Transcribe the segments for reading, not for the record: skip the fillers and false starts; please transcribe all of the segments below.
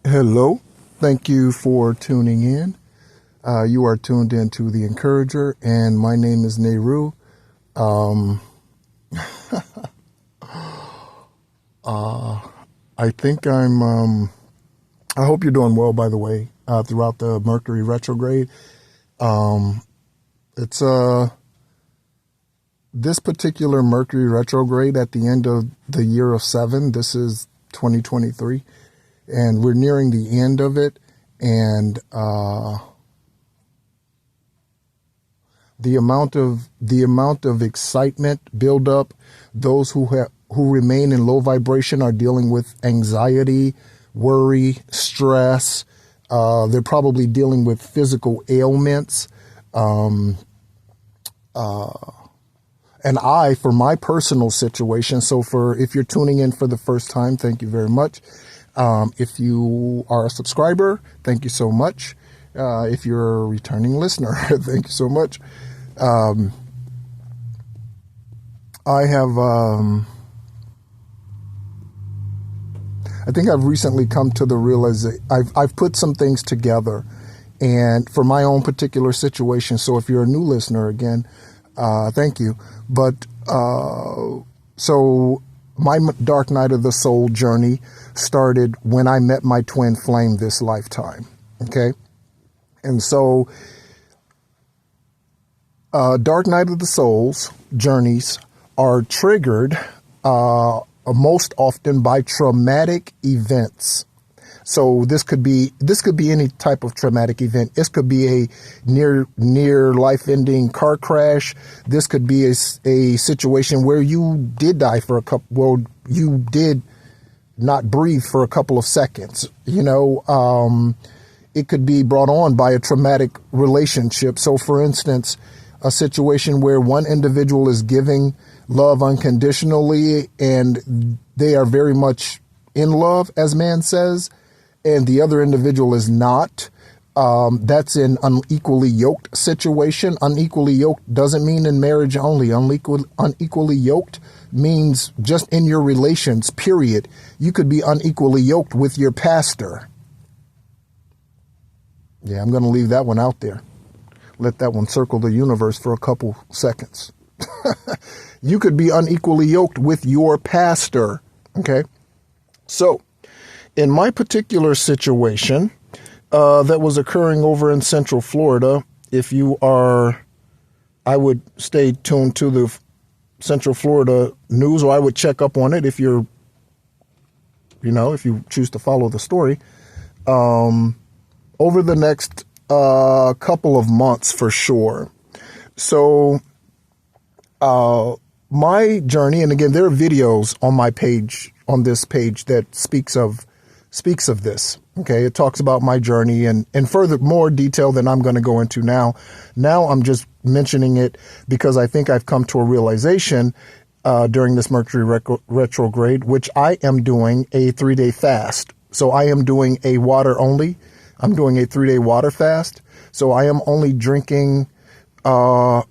Hello. Thank you for tuning in. You are tuned into The Encourager, and my name is Nehru. Um, I think I hope you're doing well, by the way, throughout the Mercury Retrograde. Um, it's this particular Mercury Retrograde at the end of the year of 7. This is 2023, and we're nearing the end of it. And the amount of excitement build up, those who remain in low vibration are dealing with anxiety, worry, stress. They're probably dealing with physical ailments. And for my personal situation, so if you're tuning in for the first time, thank you very much. If you are a subscriber, thank you so much. If you're a returning listener, thank you so much. I think I've recently come to the realization, I've put some things together, and for my own particular situation. So if you're a new listener, again, thank you. But so my dark night of the soul journey started when I met my twin flame this lifetime. Okay. And so dark night of the soul's journeys are triggered most often by traumatic events. So this could be any type of traumatic event. This could be a near life-ending car crash. This could be a situation where you did die for you did not breathe for a couple of seconds. It could be brought on by a traumatic relationship. So, for instance, a situation where one individual is giving love unconditionally and they are very much in love, as man says, and the other individual is not. That's an unequally yoked situation. Unequally yoked doesn't mean in marriage only. Unequally yoked means just in your relations, period. You could be unequally yoked with your pastor. Yeah, I'm going to leave that one out there. Let that one circle the universe for a couple seconds. You could be unequally yoked with your pastor. Okay. So in my particular situation, that was occurring over in Central Florida, I would stay tuned to the Central Florida news, or I would check up on it if you choose to follow the story, over the next couple of months for sure. So my journey, and again, there are videos on my page, on this page, that speaks of this. Okay. It talks about my journey and further more detail than I'm going to go into now. Now I'm just mentioning it because I think I've come to a realization during this Mercury retrograde, which I am doing a 3-day fast. So I am doing a water only. I'm doing a 3-day water fast. So I am only drinking that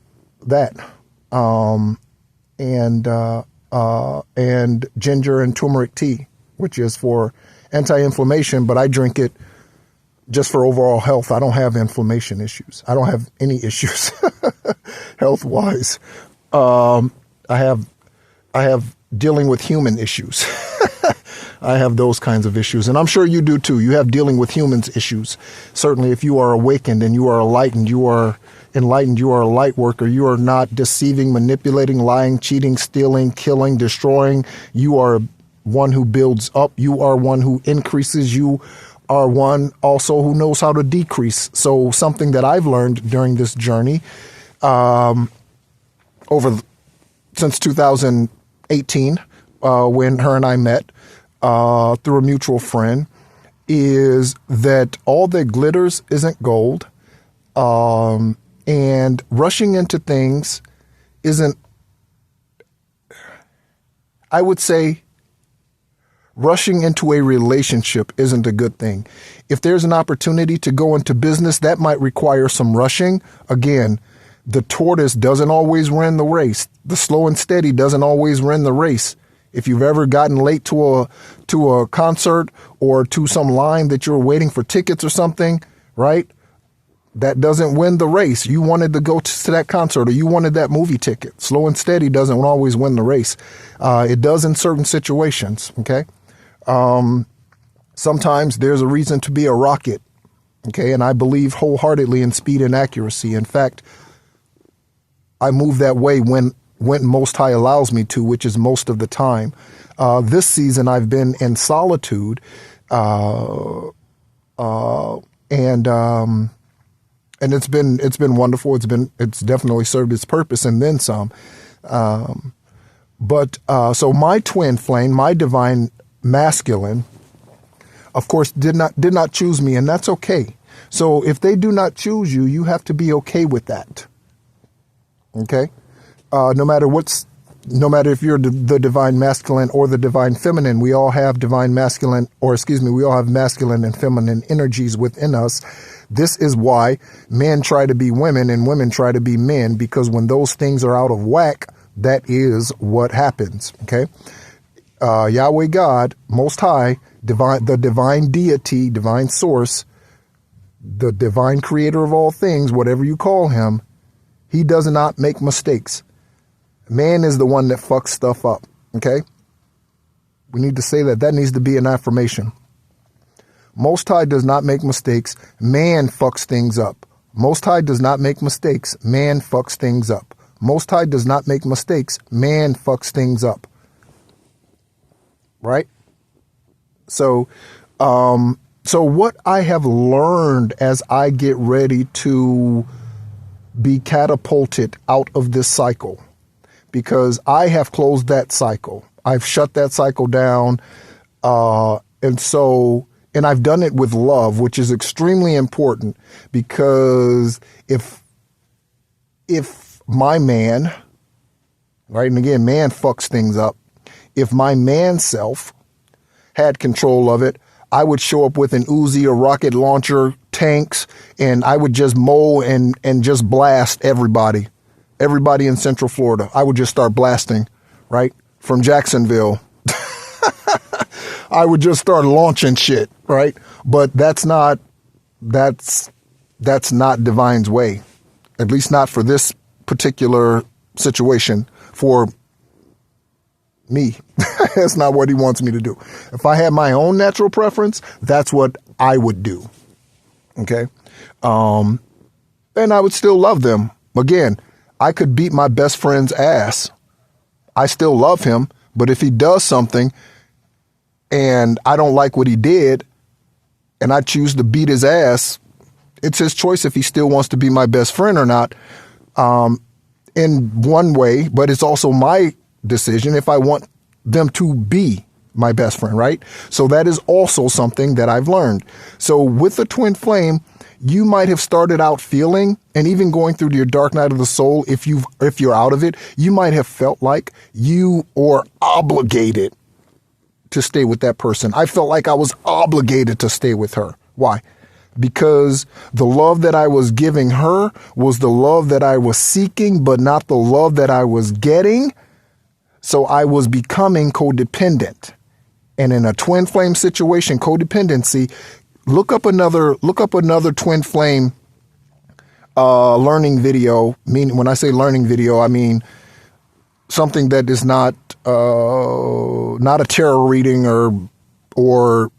and ginger and turmeric tea, which is for anti-inflammation, but I drink it just for overall health. I don't have inflammation issues. I don't have any issues health-wise. I have dealing with human issues. I have those kinds of issues, and I'm sure you do too. You have dealing with humans issues. Certainly, if you are awakened and you are enlightened, you are a light worker. You are not deceiving, manipulating, lying, cheating, stealing, killing, destroying. You are one who builds up. You are one who increases. You are one also who knows how to decrease. So something that I've learned during this journey, since 2018, when her and I met through a mutual friend, is that all that glitters isn't gold, and rushing into things isn't. I would say rushing into a relationship isn't a good thing. If there's an opportunity to go into business, that might require some rushing. Again, the tortoise doesn't always win the race. The slow and steady doesn't always win the race. If you've ever gotten late to a concert or to some line that you're waiting for tickets or something, right? That doesn't win the race. You wanted to go to that concert or you wanted that movie ticket. Slow and steady doesn't always win the race. It does in certain situations, okay? Sometimes there's a reason to be a rocket, okay? And I believe wholeheartedly in speed and accuracy. In fact, I move that way when Most High allows me to, which is most of the time. This season I've been in solitude, and it's been wonderful. It's definitely served its purpose and then some. So my twin flame, my divine masculine, of course, did not choose me, and that's okay. So if they do not choose you, you have to be okay with that. Okay? No matter if you're the divine masculine or the divine feminine, we all have masculine and feminine energies within us. This is why men try to be women and women try to be men, because when those things are out of whack, that is what happens. Okay. Yahweh God, Most High, the divine deity, divine source, the divine creator of all things, whatever you call him, he does not make mistakes. Man is the one that fucks stuff up, okay? We need to say that. That needs to be an affirmation. Most High does not make mistakes. Man fucks things up. Most High does not make mistakes. Man fucks things up. Most High does not make mistakes. Man fucks things up. Right? So what I have learned as I get ready to be catapulted out of this cycle, because I have closed that cycle. I've shut that cycle down. And I've done it with love, which is extremely important, because if my man, right, and again, man fucks things up. If my man self had control of it, I would show up with an Uzi, a rocket launcher, tanks, and I would just mow and just blast everybody in Central Florida. I would just start blasting, right? From Jacksonville. I would just start launching shit, right? But that's not Divine's way. At least not for this particular situation. For me, that's not what he wants me to do. If I had my own natural preference, that's what I would do. Okay. And I would still love them. Again, I could beat my best friend's ass. I still love him, but if he does something and I don't like what he did and I choose to beat his ass, it's his choice if he still wants to be my best friend or not, in one way, but it's also my decision if I want them to be my best friend, right? So that is also something that I've learned. So with the twin flame, you might have started out feeling, and even going through your dark night of the soul, if you're out of it, you might have felt like you are obligated to stay with that person. I felt like I was obligated to stay with her. Why? Because the love that I was giving her was the love that I was seeking, but not the love that I was getting. So I was becoming codependent. And in a twin flame situation, codependency, look up another twin flame learning video. When I say learning video, I mean something that is not a tarot reading or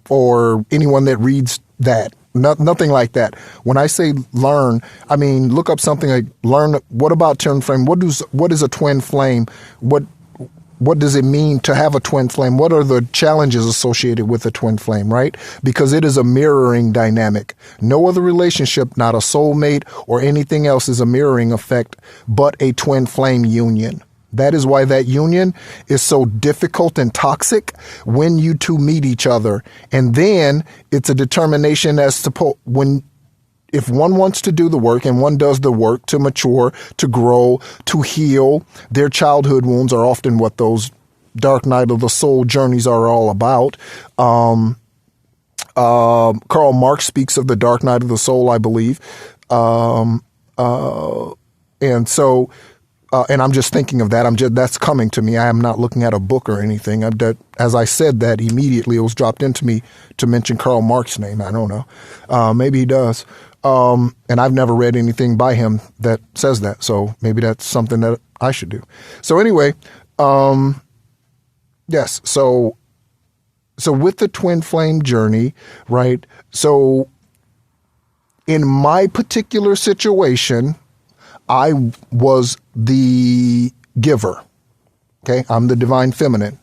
anyone that reads that. Nothing like that. When I say learn, I mean look up something like learn. What about twin flame? What is a twin flame? What does it mean to have a twin flame? What are the challenges associated with a twin flame, right? Because it is a mirroring dynamic. No other relationship, not a soulmate or anything else, is a mirroring effect, but a twin flame union. That is why that union is so difficult and toxic when you two meet each other. And then it's a determination as to if one wants to do the work and one does the work to mature, to grow, to heal. Their childhood wounds are often what those dark night of the soul journeys are all about. Karl Marx speaks of the dark night of the soul, I believe. And so And I'm just thinking of that. That's coming to me. I am not looking at a book or anything. As I said that, immediately it was dropped into me to mention Karl Marx's name. I don't know. Maybe he does. And I've never read anything by him that says that. So maybe that's something that I should do. So anyway, yes. So with the twin flame journey, right? So in my particular situation, I was the giver. Okay. I'm the divine feminine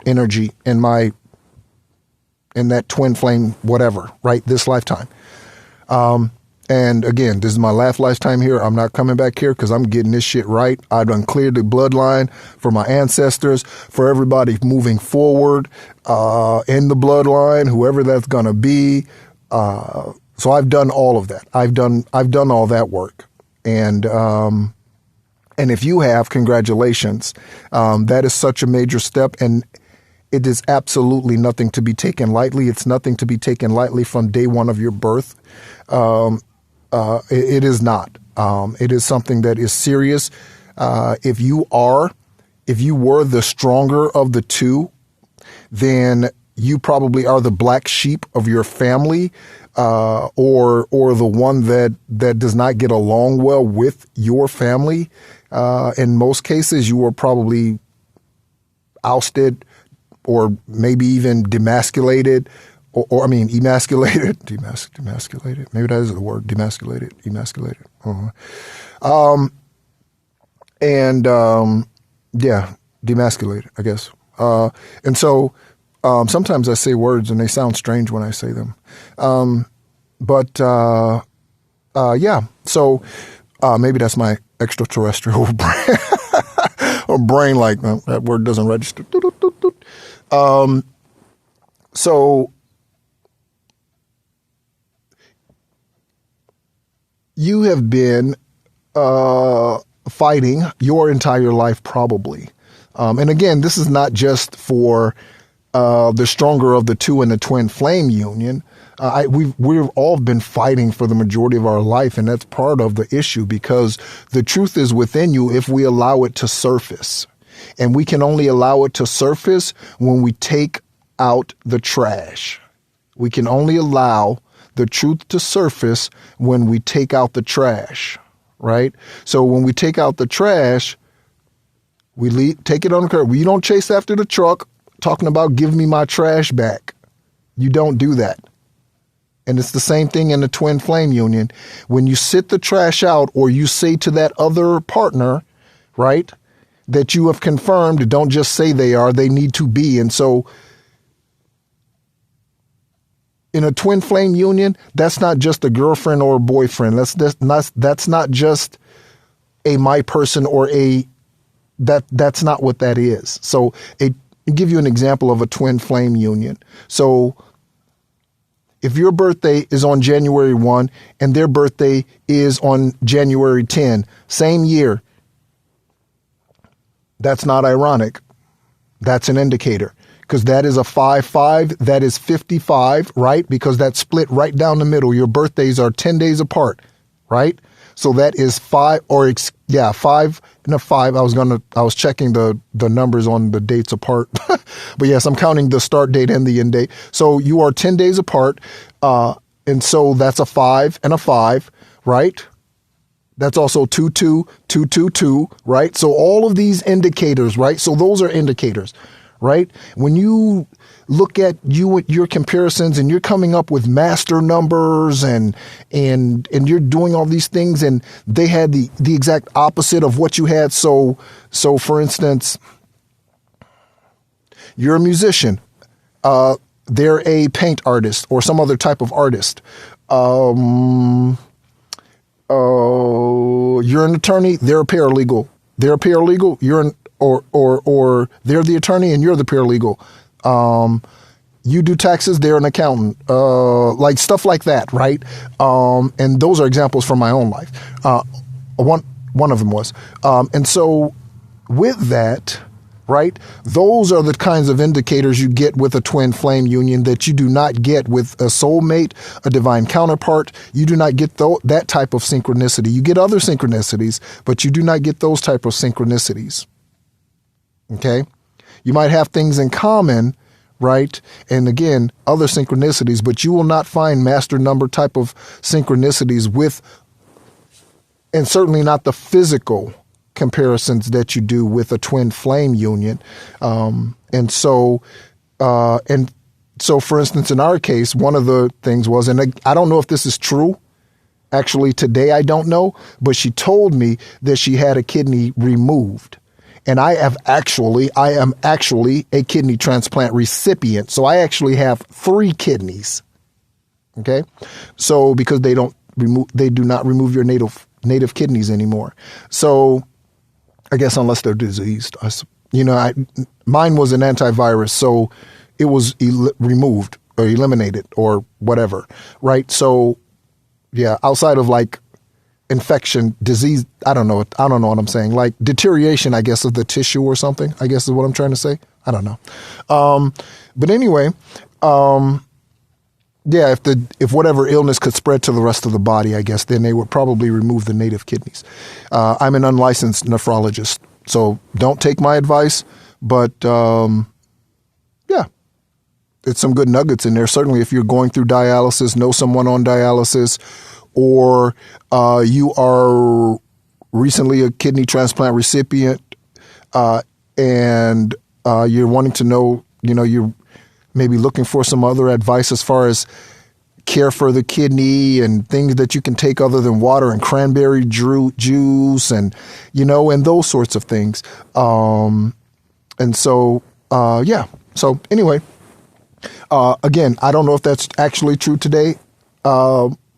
energy in that twin flame, whatever, right? This lifetime. And again, this is my last lifetime here. I'm not coming back here because I'm getting this shit right. I done cleared the bloodline for my ancestors, for everybody moving forward, in the bloodline, whoever that's going to be. So I've done all of that. I've done all that work. And if you have, congratulations. That is such a major step, and it is absolutely nothing to be taken lightly. It's nothing to be taken lightly from day one of your birth. It is not. It is something that is serious. If you were the stronger of the two, then you probably are the black sheep of your family, or the one that does not get along well with your family. In most cases, you were probably ousted, or maybe even demasculated, or emasculated, demasculated. Maybe that is the word, demasculated. Yeah, demasculated, I guess. And so sometimes I say words and they sound strange when I say them. Yeah. So maybe that's my extraterrestrial brain. Or brain, like that word doesn't register. So you have been fighting your entire life, probably. And again, this is not just for the stronger of the two in the twin flame union. We've all been fighting for the majority of our life, and that's part of the issue, because the truth is within you if we allow it to surface. And we can only allow it to surface when we take out the trash. We can only allow the truth to surface when we take out the trash, right? So when we take out the trash, we take it on the curb. We don't chase after the truck talking about give me my trash back. You don't do that. And it's the same thing in the twin flame union. When you sit the trash out, or you say to that other partner, right, that you have confirmed, don't just say they need to be. And so in a twin flame union, that's not just a girlfriend or a boyfriend. That's not just a my person or that's not what that is. So I'll give you an example of a twin flame union. So if your birthday is on January 1 and their birthday is on January 10, same year, that's not ironic. That's an indicator, because that is a 5-5. That is 55, right? Because that's split right down the middle. Your birthdays are 10 days apart, right? So that is 5 and a 5. I was checking the numbers on the dates apart, but yes, I'm counting the start date and the end date. So you are 10 days apart. And so that's a 5 and a 5, right? That's also 2-2, 2-2-2, right? So all of these indicators, right? So those are indicators, right? When you look at your comparisons and you're coming up with master numbers and you're doing all these things, and they had the exact opposite of what you had. So for instance, you're a musician. They're a paint artist or some other type of artist. You're an attorney, they're a paralegal. They're a paralegal, or they're the attorney and you're the paralegal. You do taxes, they're an accountant. Like stuff like that, right? And those are examples from my own life. One of them was. And so with that, right? Those are the kinds of indicators you get with a twin flame union that you do not get with a soulmate, a divine counterpart. You do not get that type of synchronicity. You get other synchronicities, but you do not get those type of synchronicities. Okay? You might have things in common, right? And again, other synchronicities, but you will not find master number type of synchronicities with, and certainly not the physical comparisons that you do with a twin flame union. And so for instance, in our case, one of the things was, and I don't know if this is true, actually today, I don't know, but she told me that she had a kidney removed. And I am actually a kidney transplant recipient. So I actually have 3 kidneys. Okay. So because they do not remove your native kidneys anymore. So I guess unless they're diseased, mine was an antivirus, so it was removed or eliminated or whatever. Right. So yeah, outside of like infection, disease, I don't know what I'm saying. Like deterioration, I guess, of the tissue or something, I guess is what I'm trying to say. I don't know. But anyway, yeah, if whatever illness could spread to the rest of the body, I guess, then they would probably remove the native kidneys. I'm an unlicensed nephrologist, so don't take my advice, but yeah, it's some good nuggets in there. Certainly if you're going through dialysis, know someone on dialysis, or you are recently a kidney transplant recipient, and you're wanting to know, you're maybe looking for some other advice as far as care for the kidney and things that you can take other than water and cranberry juice and, and those sorts of things. And so, yeah. So anyway, again, I don't know if that's actually true today.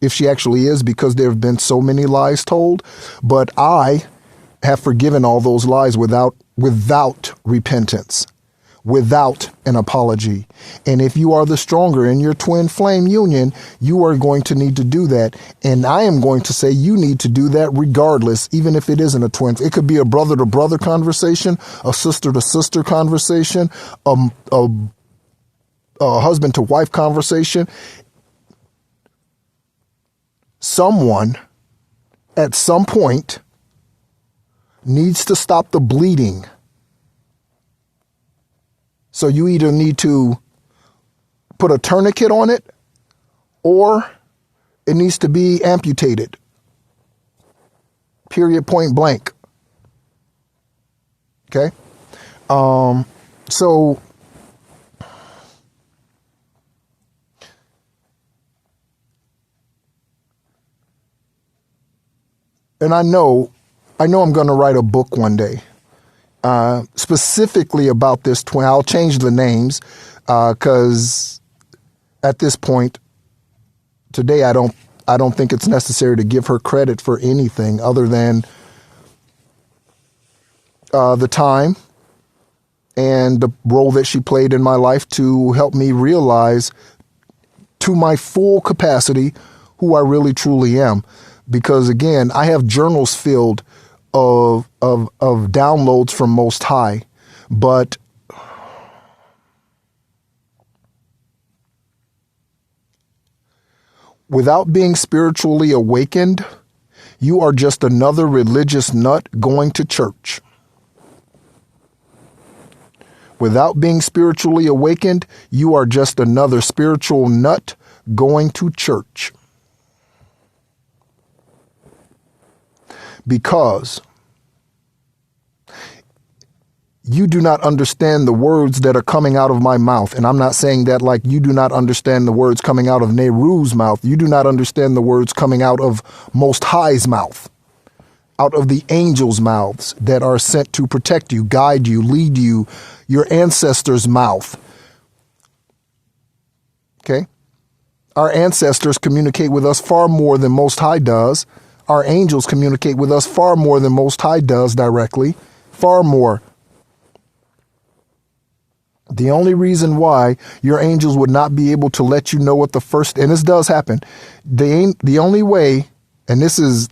If she actually is, because there have been so many lies told, but I have forgiven all those lies without repentance, without an apology. And if you are the stronger in your twin flame union, you are going to need to do that. And I am going to say you need to do that regardless, even if it isn't a twin. It could be a brother to brother conversation, a sister to sister conversation, a husband to wife conversation. Someone at some point needs to stop the bleeding. So you either need to put a tourniquet on it or it needs to be amputated. Period, point blank. Okay? So and I know I'm going to write a book one day, specifically about this twin. I'll change the names, because at this point today, I don't think it's necessary to give her credit for anything other than the time and the role that she played in my life to help me realize to my full capacity who I really truly am. Because again, I have journals filled of downloads from Most High, but without being spiritually awakened, you are just another religious nut going to church. Without being spiritually awakened, you are just another spiritual nut going to church. Because you do not understand the words that are coming out of my mouth. And I'm not saying that like you do not understand the words coming out of Nehru's mouth. You do not understand the words coming out of Most High's mouth, out of the angels' mouths that are sent to protect you, guide you, lead you, your ancestors' mouth. Okay? Our ancestors communicate with us far more than Most High does. Our angels communicate with us far more than Most High does directly, far more. The only reason why your angels would not be able to let you know what the first, and this does happen, the only way, and this is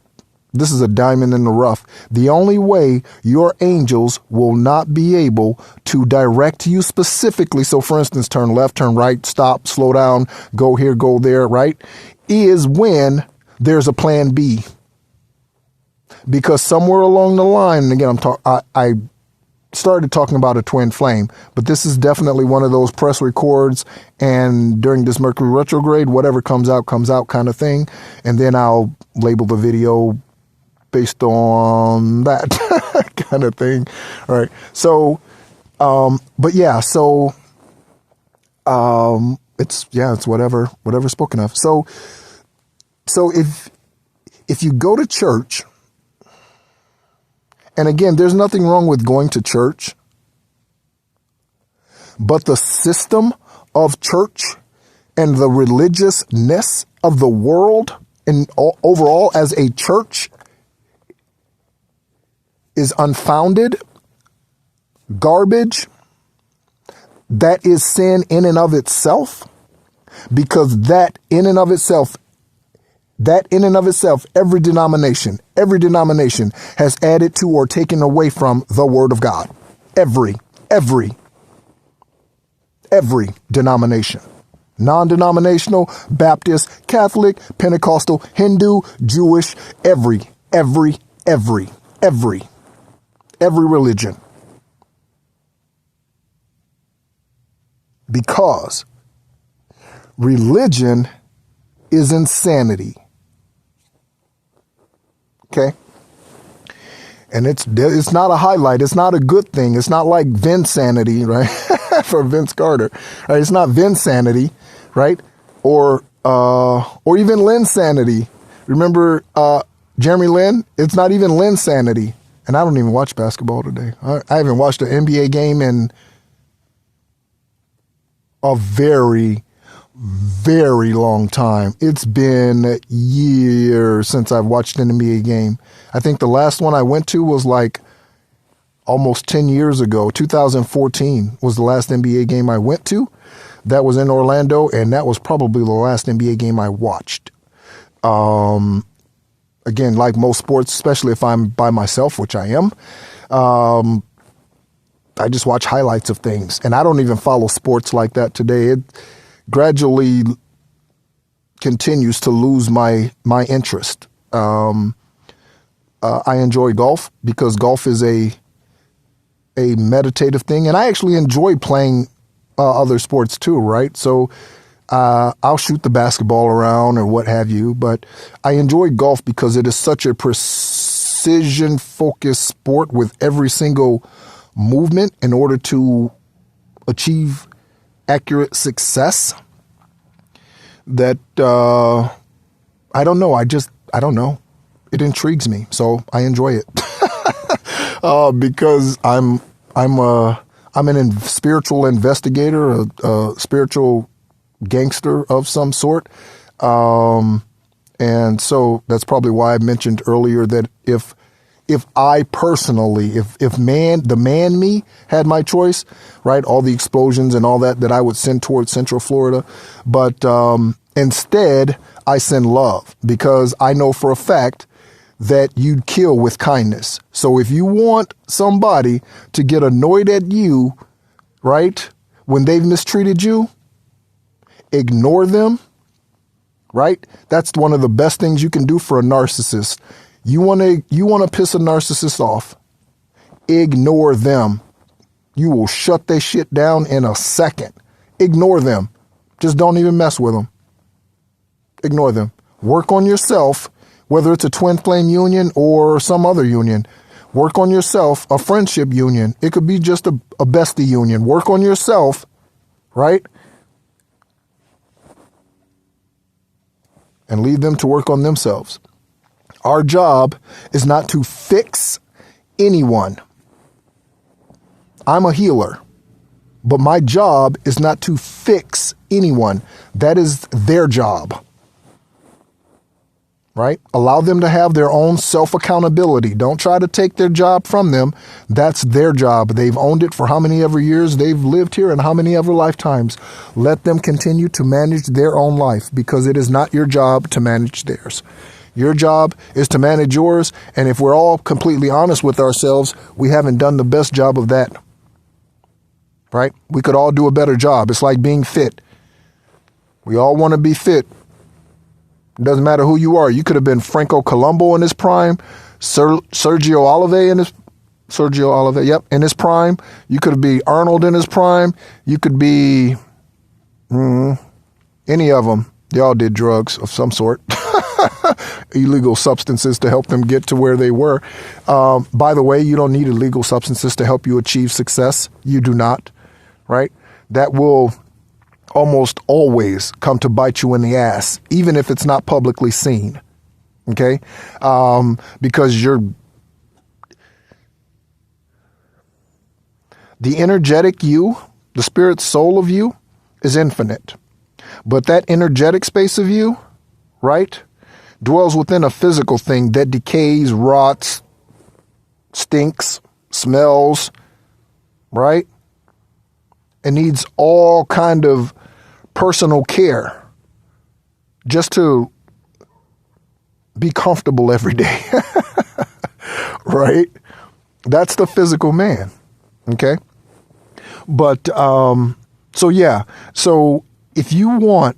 This is a diamond in the rough. The only way your angels will not be able to direct you specifically, so for instance, turn left, turn right, stop, slow down, go here, go there, right, is when there's a plan B. Because somewhere along the line, and again, I started talking about a twin flame, but this is definitely one of those press records, and during this Mercury retrograde, whatever comes out kind of thing, and then I'll label the video based on that kind of thing. All right. So, but yeah, so, it's whatever spoken of. So if you go to church, and again, there's nothing wrong with going to church, but the system of church and the religiousness of the world and overall as a church is unfounded, garbage. That is sin in and of itself, because that in and of itself, every denomination has added to or taken away from the word of God. Every denomination, non-denominational, Baptist, Catholic, Pentecostal, Hindu, Jewish, every religion. Because religion is insanity. Okay? And it's not a highlight. It's not a good thing. It's not like Vinsanity, right? For Vince Carter. Right? It's not Vinsanity, right? Or even Linsanity. Remember Jeremy Lin? It's not even Linsanity. And I don't even watch basketball today. I haven't watched an NBA game in a very, very long time. It's been years since I've watched an NBA game. I think the last one I went to was like almost 10 years ago. 2014 was the last NBA game I went to. That was in Orlando, and that was probably the last NBA game I watched. Again, like most sports, especially if I'm by myself, which I am, I just watch highlights of things, and I don't even follow sports like that today. It gradually continues to lose my interest. I enjoy golf because golf is a meditative thing, and I actually enjoy playing other sports too, right? So I'll shoot the basketball around or what have you, but I enjoy golf because it is such a precision-focused sport with every single movement in order to achieve accurate success that I don't know. I don't know. It intrigues me, so I enjoy it because I'm an spiritual investigator, a spiritual gangster of some sort. And so that's probably why I mentioned earlier that if I personally, if the man me had my choice, right, all the explosions and all that I would send towards Central Florida. But instead, I send love because I know for a fact that you'd kill with kindness. So if you want somebody to get annoyed at you, right, when they've mistreated you, ignore them, right? That's one of the best things you can do for a narcissist. You want to piss a narcissist off, ignore them. You will shut their shit down in a second. Ignore them. Just don't even mess with them. Ignore them. Work on yourself, whether it's a twin flame union or some other union. Work on yourself, a friendship union. It could be just a bestie union. Work on yourself, right? And leave them to work on themselves. Our job is not to fix anyone. I'm a healer, but my job is not to fix anyone. That is their job, right? Allow them to have their own self-accountability. Don't try to take their job from them. That's their job. They've owned it for how many ever years they've lived here and how many ever lifetimes. Let them continue to manage their own life because it is not your job to manage theirs. Your job is to manage yours. And if we're all completely honest with ourselves, we haven't done the best job of that. Right? We could all do a better job. It's like being fit. We all want to be fit. It doesn't matter who you are. You could have been Franco Colombo in his prime, Sergio Olive, yep, in his prime. You could be Arnold in his prime. You could be any of them. They all did drugs of some sort, illegal substances to help them get to where they were. By the way, you don't need illegal substances to help you achieve success. You do not, right? That will almost always come to bite you in the ass, even if it's not publicly seen. Okay? Because the energetic you, the spirit soul of you, is infinite. But that energetic space of you, right, dwells within a physical thing that decays, rots, stinks, smells, right? It needs all kind of personal care just to be comfortable every day, right? That's the physical man, okay? But, so if you want,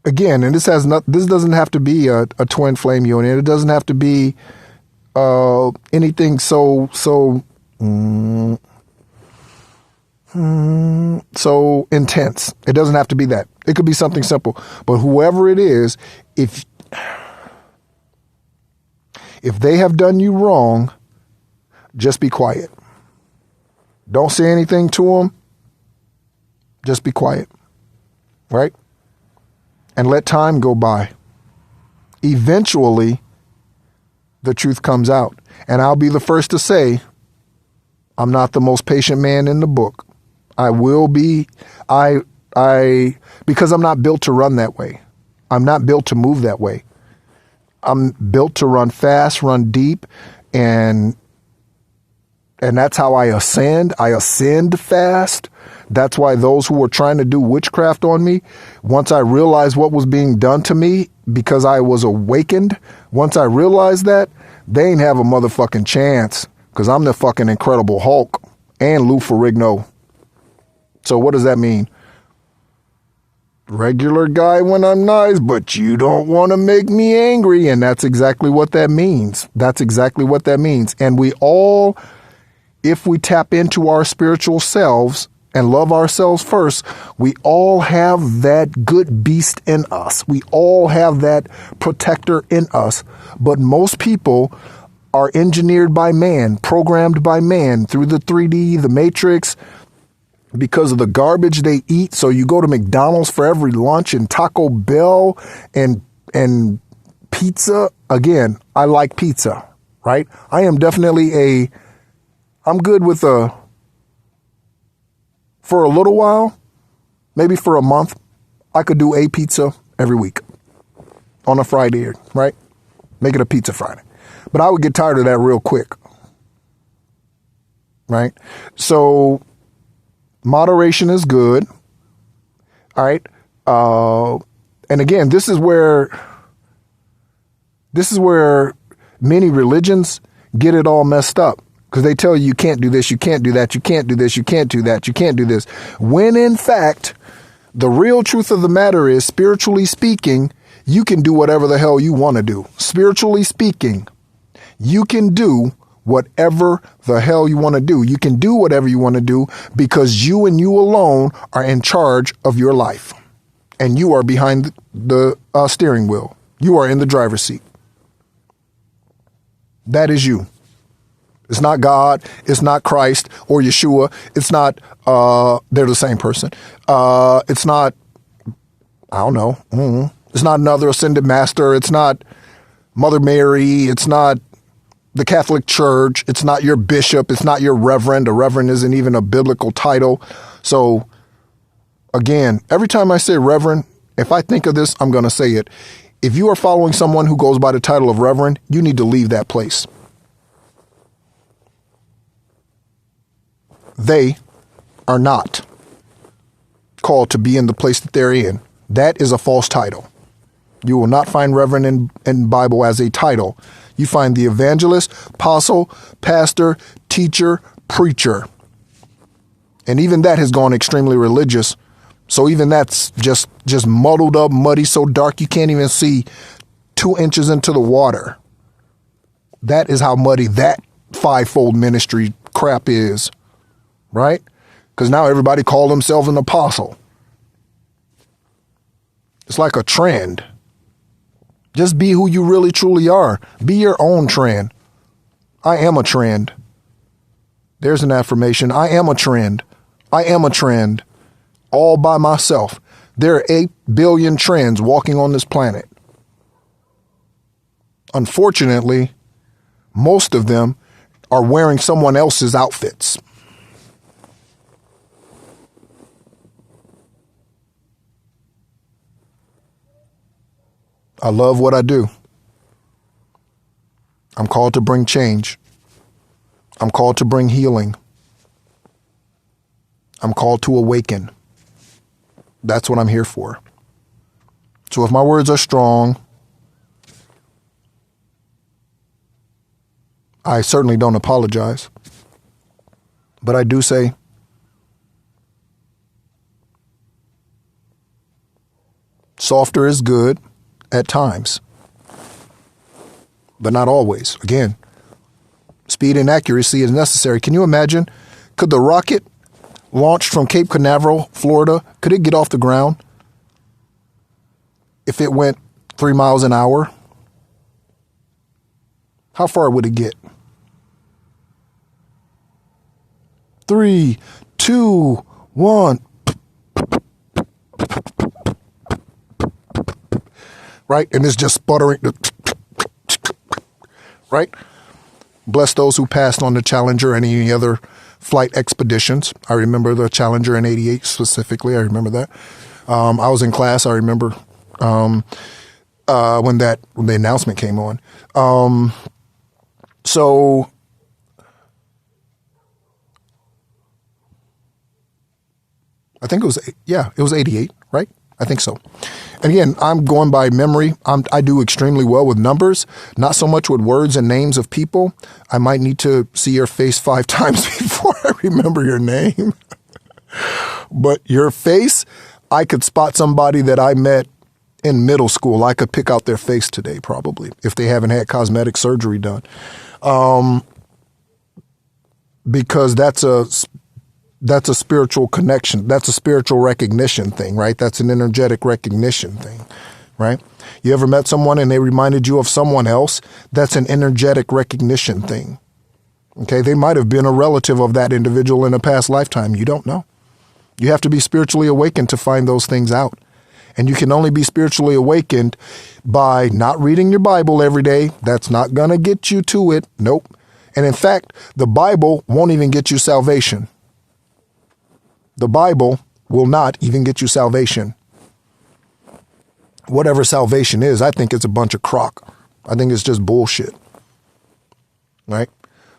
again, and this doesn't have to be a twin flame union. It doesn't have to be anything so intense. It doesn't have to be that. It could be something simple. But whoever it is, if they have done you wrong, just be quiet. Don't say anything to them. Just be quiet. Right? And let time go by. Eventually, the truth comes out. And I'll be the first to say, I'm not the most patient man in the book. I will be, because I'm not built to run that way. I'm not built to move that way. I'm built to run fast, run deep, and that's how I ascend. I ascend fast. That's why those who were trying to do witchcraft on me, once I realized what was being done to me because I was awakened, once I realized that, they ain't have a motherfucking chance because I'm the fucking Incredible Hulk and Lou Ferrigno. So what does that mean? Regular guy when I'm nice, but you don't want to make me angry. And that's exactly what that means. That's exactly what that means. And we all, if we tap into our spiritual selves and love ourselves first, we all have that good beast in us. We all have that protector in us. But most people are engineered by man, programmed by man through the 3D, the Matrix, because of the garbage they eat. So you go to McDonald's for every lunch and Taco Bell and pizza. Again, I like pizza, right? I am definitely I'm good with for a little while, maybe for a month, I could do a pizza every week on a Friday, right? Make it a pizza Friday. But I would get tired of that real quick, right? So moderation is good. All right. And again, this is where many religions get it all messed up because they tell you can't do this, you can't do that, you can't do this, you can't do that, you can't do this. When in fact, the real truth of the matter is, spiritually speaking, you can do whatever the hell you want to do. Spiritually speaking, you can do whatever the hell you want to do. You can do whatever you want to do because you and you alone are in charge of your life. And you are behind the steering wheel. You are in the driver's seat. That is you. It's not God. It's not Christ or Yeshua. It's not, they're the same person. It's not, I don't know. It's not another ascended master. It's not Mother Mary. It's not the Catholic Church. It's not your bishop. It's not your reverend. A reverend isn't even a biblical title. So again, every time I say reverend, if I think of this, I'm going to say it. If you are following someone who goes by the title of reverend, you need to leave that place. They are not called to be in the place that they're in. That is a false title. You will not find reverend in Bible as a title. You find the evangelist, apostle, pastor, teacher, preacher. And even that has gone extremely religious. So even that's just muddled up, muddy, so dark you can't even see 2 inches into the water. That is how muddy that fivefold ministry crap is, right? Because now everybody call themselves an apostle. It's like a trend. Just be who you really truly are. Be your own trend. I am a trend. There's an affirmation. I am a trend. I am a trend. All by myself. There are 8 billion trends walking on this planet. Unfortunately, most of them are wearing someone else's outfits. I love what I do. I'm called to bring change. I'm called to bring healing. I'm called to awaken. That's what I'm here for. So if my words are strong, I certainly don't apologize. But I do say, softer is good at times, but not always. Again, speed and accuracy is necessary. Can you imagine? Could the rocket launched from Cape Canaveral, Florida, could it get off the ground if it went 3 miles an hour? How far would it get? 3, 2, 1. Right? And it's just sputtering. Right? Bless those who passed on the Challenger and any other flight expeditions. I remember the Challenger in '88 specifically. I remember that. I was in class. I remember when the announcement came on. So I think it was 88, right? I think so. And again, I'm going by memory. I do extremely well with numbers, not so much with words and names of people. I might need to see your face 5 times before I remember your name. But your face, I could spot somebody that I met in middle school. I could pick out their face today, probably, if they haven't had cosmetic surgery done. Because that's a spiritual connection. That's a spiritual recognition thing, right? That's an energetic recognition thing, right? You ever met someone and they reminded you of someone else? That's an energetic recognition thing. Okay. They might have been a relative of that individual in a past lifetime. You don't know. You have to be spiritually awakened to find those things out. And you can only be spiritually awakened by not reading your Bible every day. That's not going to get you to it. Nope. And in fact, the Bible won't even get you salvation. The Bible will not even get you salvation. Whatever salvation is, I think it's a bunch of crock. I think it's just bullshit. Right?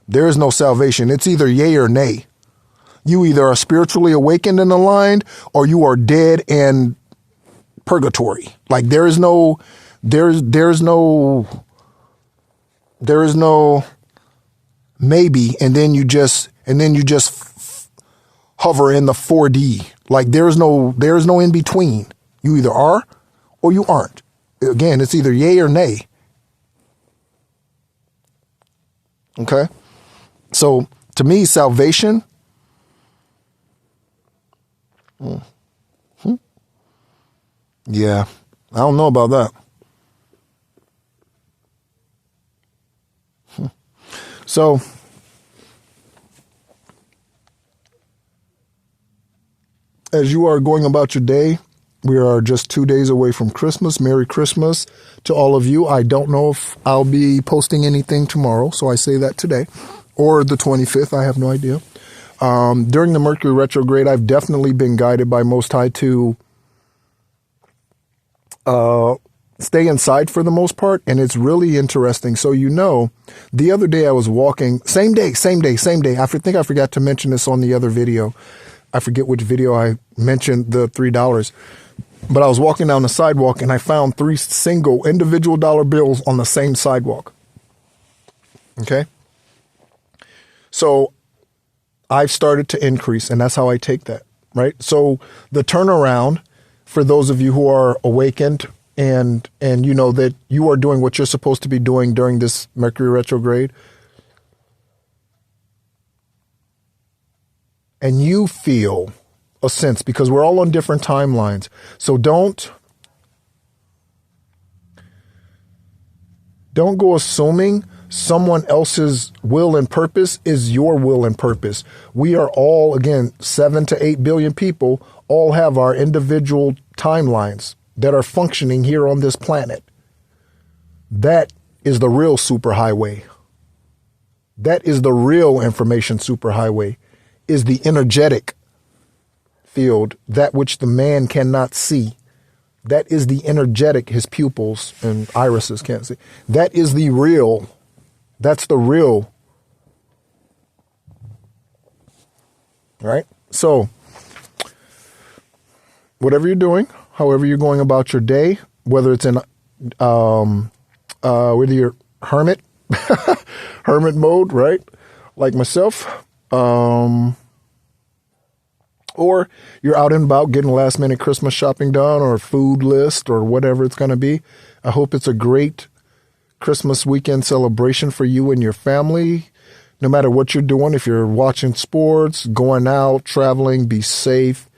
There is no salvation. It's either yay or nay. You either are spiritually awakened and aligned, or you are dead and purgatory. Like there is no maybe, and then you just hover in the 4D. Like there's no in between. You either are or you aren't. Again, it's either yay or nay. Okay. So to me, salvation, yeah, I don't know about that. So as you are going about your day, we are just 2 days away from Christmas. Merry Christmas to all of you. I don't know if I'll be posting anything tomorrow, so I say that today, or the 25th. I have no idea. During the Mercury retrograde, I've definitely been guided by Most High to stay inside for the most part, and it's really interesting. So the other day I was walking, same day. I think I forgot to mention this on the other video. I forget which video I mentioned the $3. But I was walking down the sidewalk and I found 3 single individual dollar bills on the same sidewalk. Okay. So I've started to increase, and that's how I take that. Right. So the turnaround for those of you who are awakened and you know that you are doing what you're supposed to be doing during this Mercury retrograde, and you feel a sense, because we're all on different timelines. So don't go assuming someone else's will and purpose is your will and purpose. We are all, again, 7 to 8 billion people, all have our individual timelines that are functioning here on this planet. That is the real superhighway. That is the real information superhighway, is the energetic field, that which the man cannot see. That is the energetic, his pupils and irises can't see. That is the real. That's the real. Right? So, whatever you're doing, however you're going about your day, whether it's in whether you're hermit mode, right? Like myself, or you're out and about getting last minute Christmas shopping done, or a food list, or whatever it's going to be. I hope it's a great Christmas weekend celebration for you and your family. No matter what you're doing, if you're watching sports, going out, traveling, be safe,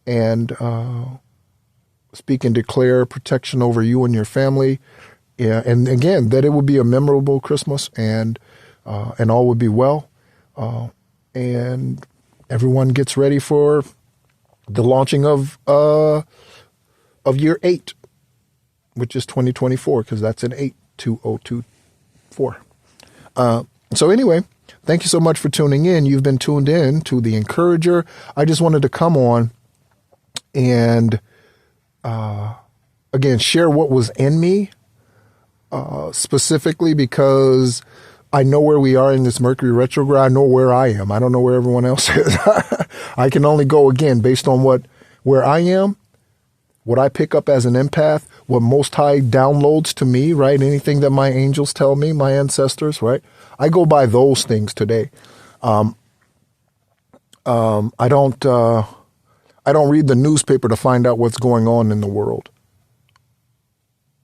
and speak and declare protection over you and your family. Yeah, and again, that it would be a memorable Christmas, and all would be well, and everyone gets ready for the launching of year 8, which is 2024, because that's an 82024. So anyway, thank you so much for tuning in. You've been tuned in to The Encourager. I just wanted to come on and again share what was in me, specifically because I know where we are in this Mercury retrograde. I know where I am. I don't know where everyone else is. I can only go, again, based on where I am, what I pick up as an empath, what Most High downloads to me, right? Anything that my angels tell me, my ancestors, right? I go by those things today. I don't read the newspaper to find out what's going on in the world.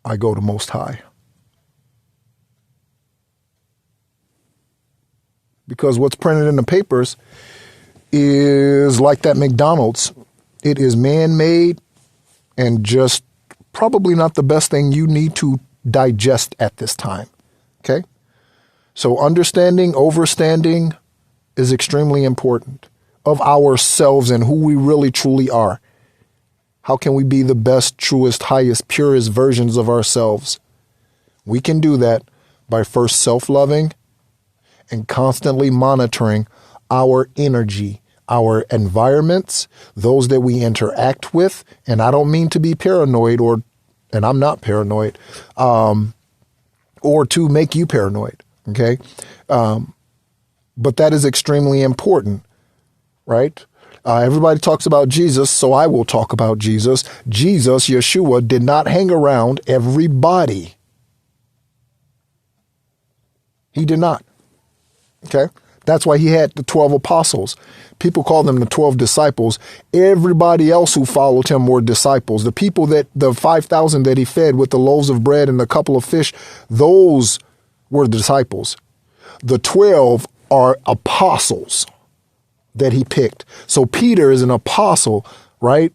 I go to Most High. Because what's printed in the papers is like that McDonald's. It is man-made and just probably not the best thing you need to digest at this time. Okay? So understanding, overstanding is extremely important of ourselves and who we really truly are. How can we be the best, truest, highest, purest versions of ourselves? We can do that by first self-loving and constantly monitoring our energy, our environments, those that we interact with. And I don't mean to be paranoid and I'm not paranoid, or to make you paranoid. Okay. But that is extremely important, right? Everybody talks about Jesus, so I will talk about Jesus. Jesus, Yeshua, did not hang around everybody. He did not. Okay. That's why he had the 12 apostles. People call them the 12 disciples. Everybody else who followed him were disciples. The people the 5,000 that he fed with the loaves of bread and the couple of fish, those were disciples. The 12 are apostles that he picked. So Peter is an apostle, right?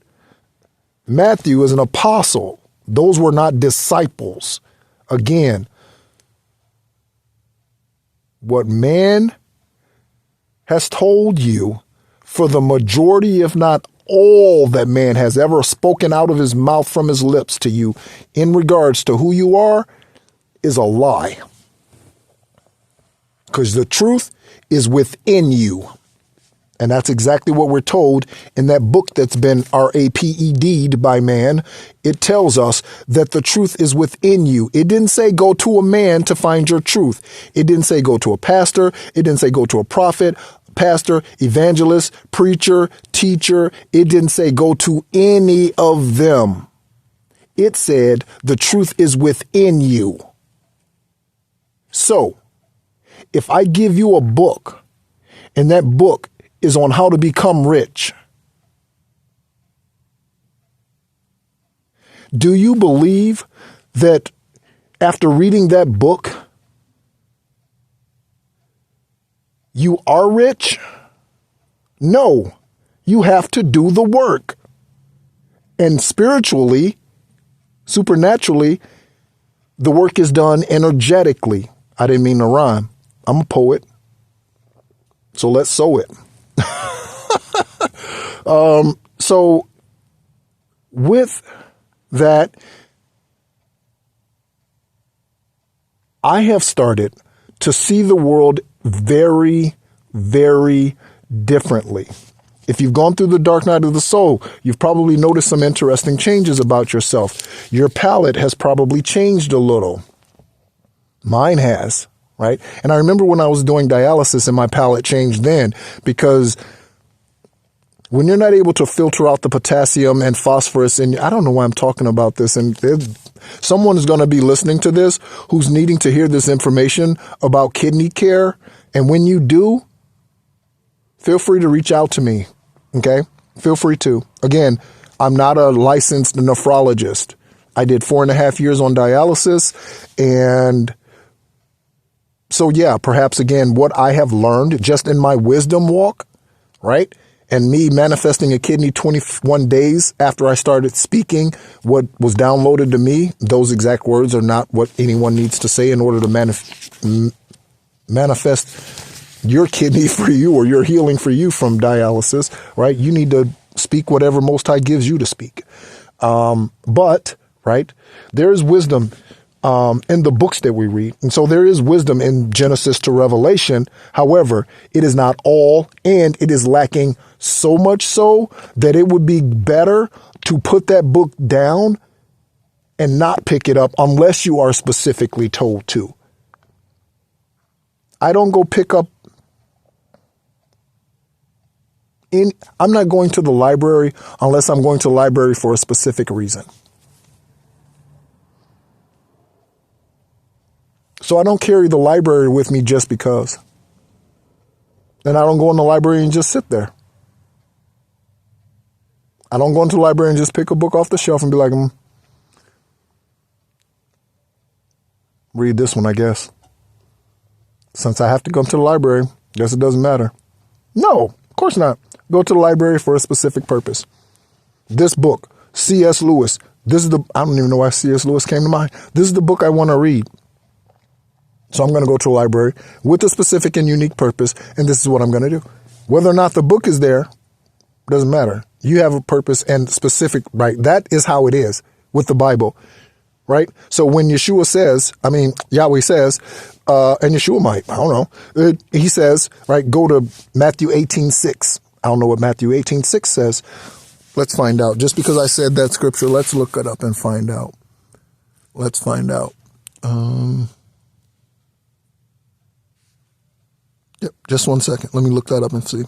Matthew is an apostle. Those were not disciples. Again, what man has told you for the majority, if not all, that man has ever spoken out of his mouth from his lips to you in regards to who you are is a lie. Because the truth is within you. And that's exactly what we're told in that book that's been raped'd by man. It tells us that the truth is within you. It didn't say go to a man to find your truth. It didn't say go to a pastor. It didn't say go to a prophet. pastor, evangelist, preacher, teacher. It didn't say go to any of them. It said the truth is within you. So if I give you a book and that book is on how to become rich, do you believe that after reading that book, you are rich? No, you have to do the work. And spiritually, supernaturally, the work is done energetically. I didn't mean to rhyme. I'm a poet. So let's sow it. So with that, I have started to see the world very, very differently. If you've gone through the dark night of the soul, you've probably noticed some interesting changes about yourself. Your palate has probably changed a little. Mine has, right? And I remember when I was doing dialysis and my palate changed then, because when you're not able to filter out the potassium and phosphorus, and I don't know why I'm talking about this, and someone is going to be listening to this who's needing to hear this information about kidney care. And when you do, feel free to reach out to me. Okay? Feel free to. Again, I'm not a licensed nephrologist. I did 4.5 years on dialysis. And so, yeah, perhaps again, what I have learned just in my wisdom walk, right? And me manifesting a kidney 21 days after I started speaking what was downloaded to me, those exact words are not what anyone needs to say in order to manifest your kidney for you or your healing for you from dialysis, right? You need to speak whatever Most High gives you to speak. But, right, there is wisdom in the books that we read. And so there is wisdom in Genesis to Revelation. However, it is not all, and it is lacking so much so that it would be better to put that book down and not pick it up unless you are specifically told to. I don't go pick up I'm not going to the library unless I'm going to the library for a specific reason. So I don't carry the library with me just because. And I don't go in the library and just sit there. I don't go into the library and just pick a book off the shelf and be like, read this one, I guess. Since I have to go to the library, guess it doesn't matter. No, of course not. Go to the library for a specific purpose. This book, C.S. Lewis. I don't even know why C.S. Lewis came to mind. This is the book I want to read. So I'm going to go to a library with a specific and unique purpose, and this is what I'm going to do. Whether or not the book is there, doesn't matter. You have a purpose and specific, right? That is how it is with the Bible, right? So when Yahweh says, and Yeshua might, I don't know. He says, right, go to Matthew 18:6. I don't know what Matthew 18:6 says. Let's find out. Just because I said that scripture, let's look it up and find out. Let's find out. Yep, just 1 second. Let me look that up and see.